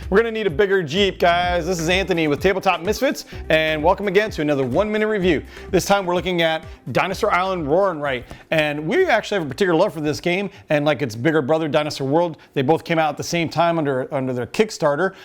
We're gonna need a bigger Jeep, guys. This is Anthony with Tabletop Misfits, and welcome again to another 1-minute review. This time we're looking at Dinosaur Island Rawr Write, and we actually have a particular love for this game, and like its bigger brother, Dinosaur World, they both came out at the same time under their Kickstarter,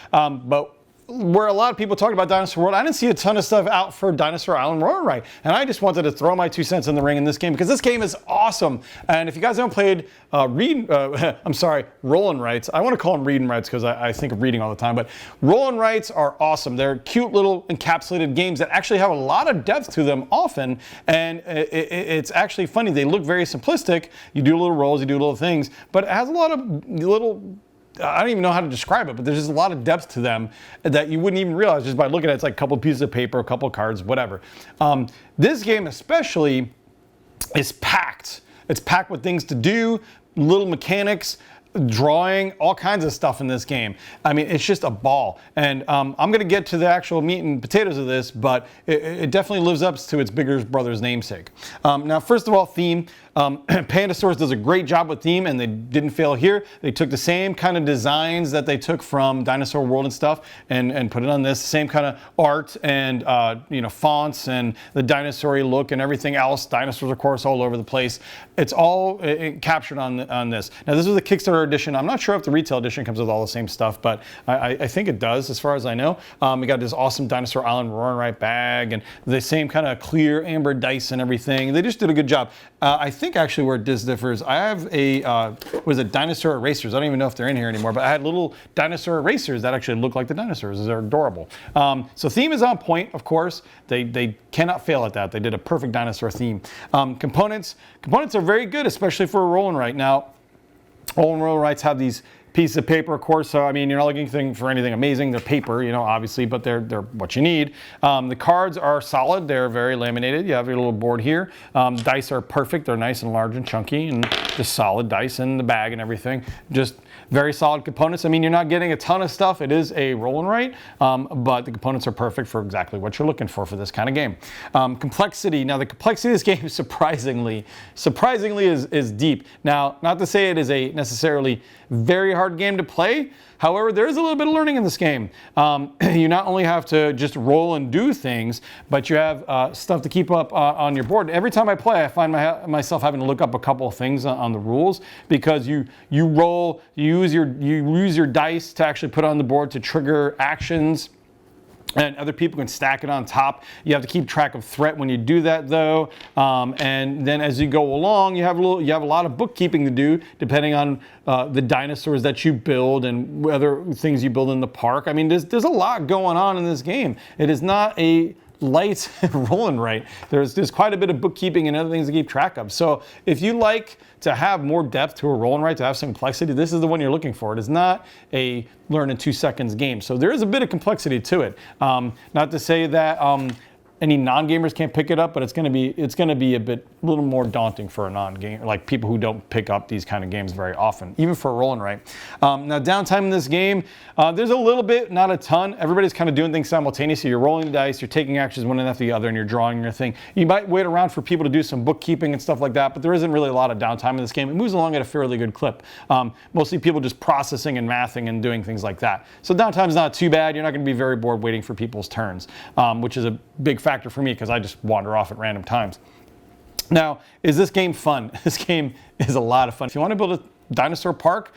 but where a lot of people talked about Dinosaur World, I didn't see a ton of stuff out for Dinosaur Island Rawr Write, and I just wanted to throw my 2 cents in the ring in this game because this game is awesome. And if you guys haven't played Roll and Writes, I want to call them Read and Writes because I think of reading all the time, but Roll and Writes are awesome. They're cute little encapsulated games that actually have a lot of depth to them often, and it's actually funny. They look very simplistic. You do little rolls, you do little things, but it has a lot of little, I don't even know how to describe it, but there's just a lot of depth to them that you wouldn't even realize just by looking at it. It's like a couple pieces of paper, a couple of cards, whatever. This game especially is packed. It's packed with things to do, little mechanics, drawing, all kinds of stuff in this game. I mean, it's just a ball. And I'm going to get to the actual meat and potatoes of this, but it definitely lives up to its bigger brother's namesake. Now, first of all, theme. Pandasaurus does a great job with theme, and they didn't fail here. They took the same kind of designs that they took from Dinosaur World and stuff and put it on this. Same kind of art and fonts and the dinosaur-y look and everything else. Dinosaurs, of course, all over the place. It's all captured on this. Now, this was a Kickstarter edition. I'm not sure if the retail edition comes with all the same stuff, but I think it does, as far as I know. We got this awesome Dinosaur Island Rawr Write bag and the same kind of clear amber dice and everything. They just did a good job. I think actually where this differs, I have a, dinosaur erasers. I don't even know if they're in here anymore, but I had little dinosaur erasers that actually look like the dinosaurs. They're adorable. So theme is on point, of course. They cannot fail at that. They did a perfect dinosaur theme. Components are very good, especially for a roll and write. Now, roll and writes have these pieces of paper, of course, so I mean, you're not looking for anything amazing. They're paper, obviously, but they're what you need. The cards are solid. They're very laminated. You have your little board here. Dice are perfect. They're nice and large and chunky and just solid dice in the bag and everything. Just very solid components. I mean, you're not getting a ton of stuff. It is a roll and write, but the components are perfect for exactly what you're looking for this kind of game. Complexity. Now, the complexity of this game surprisingly is deep. Now, not to say it is a necessarily very hard game to play. However, there is a little bit of learning in this game. You not only have to just roll and do things, but you have stuff to keep up on your board. Every time I play, I find myself having to look up a couple of things on the rules because you roll, you use your dice to actually put on the board to trigger actions. And other people can stack it on top. You have to keep track of threat when you do that, though. And then as you go along, you have a lot of bookkeeping to do, depending on the dinosaurs that you build and other things you build in the park. I mean, there's a lot going on in this game. It is not a light roll and write. There's quite a bit of bookkeeping and other things to keep track of. So if you like to have more depth to a roll and write, to have some complexity, this is the one you're looking for. It is not a learn in 2 seconds game. So there is a bit of complexity to it. Not to say that any non-gamers can't pick it up, but it's going to be a little more daunting for a non-gamer, like people who don't pick up these kind of games very often, even for a roll and write. Now, downtime in this game, there's a little bit, not a ton. Everybody's kind of doing things simultaneously. You're rolling the dice, you're taking actions one after the other, and you're drawing your thing. You might wait around for people to do some bookkeeping and stuff like that, but there isn't really a lot of downtime in this game. It moves along at a fairly good clip. Mostly people just processing and mathing and doing things like that. So downtime's not too bad. You're not going to be very bored waiting for people's turns, which is a big factor for me because I just wander off at random times. Now, is this game fun? This game is a lot of fun. If you want to build a dinosaur park,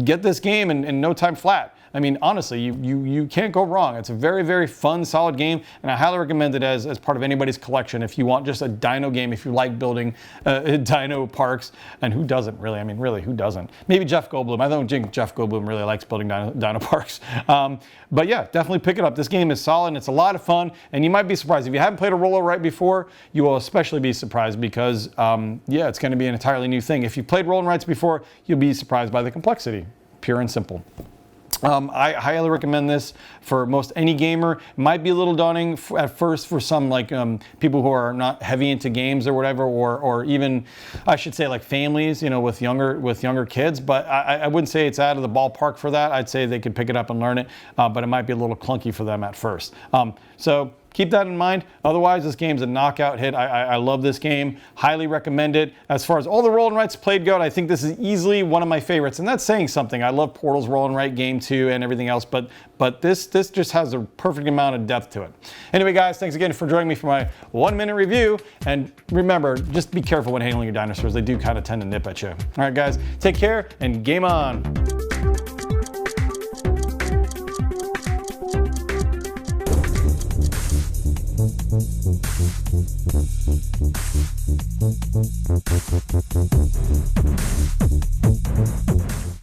get this game in no time flat. I mean, honestly, you can't go wrong. It's a very, very fun, solid game, and I highly recommend it as part of anybody's collection if you want just a dino game, if you like building dino parks, and who doesn't, really? I mean, really, who doesn't? Maybe Jeff Goldblum. I don't think Jeff Goldblum really likes building dino parks. But yeah, definitely pick it up. This game is solid, and it's a lot of fun, and you might be surprised. If you haven't played a roll write before, you will especially be surprised because, yeah, it's going to be an entirely new thing. If you've played roll and writes before, you'll be surprised by the complexity, pure and simple. I highly recommend this for most any gamer. It might be a little daunting at first for some people who are not heavy into games or whatever, or even I should say like families, with younger kids. But I wouldn't say it's out of the ballpark for that. I'd say they could pick it up and learn it, but it might be a little clunky for them at first. So keep that in mind. Otherwise, this game's a knockout hit. I love this game. Highly recommend it. As far as all the roll and writes played go, I think this is easily one of my favorites, and that's saying something. I love Portal's roll and write game too and everything else, but this just has a perfect amount of depth to it. Anyway, guys, thanks again for joining me for my 1-minute review. And remember, just be careful when handling your dinosaurs. They do kind of tend to nip at you. All right, guys, take care and game on.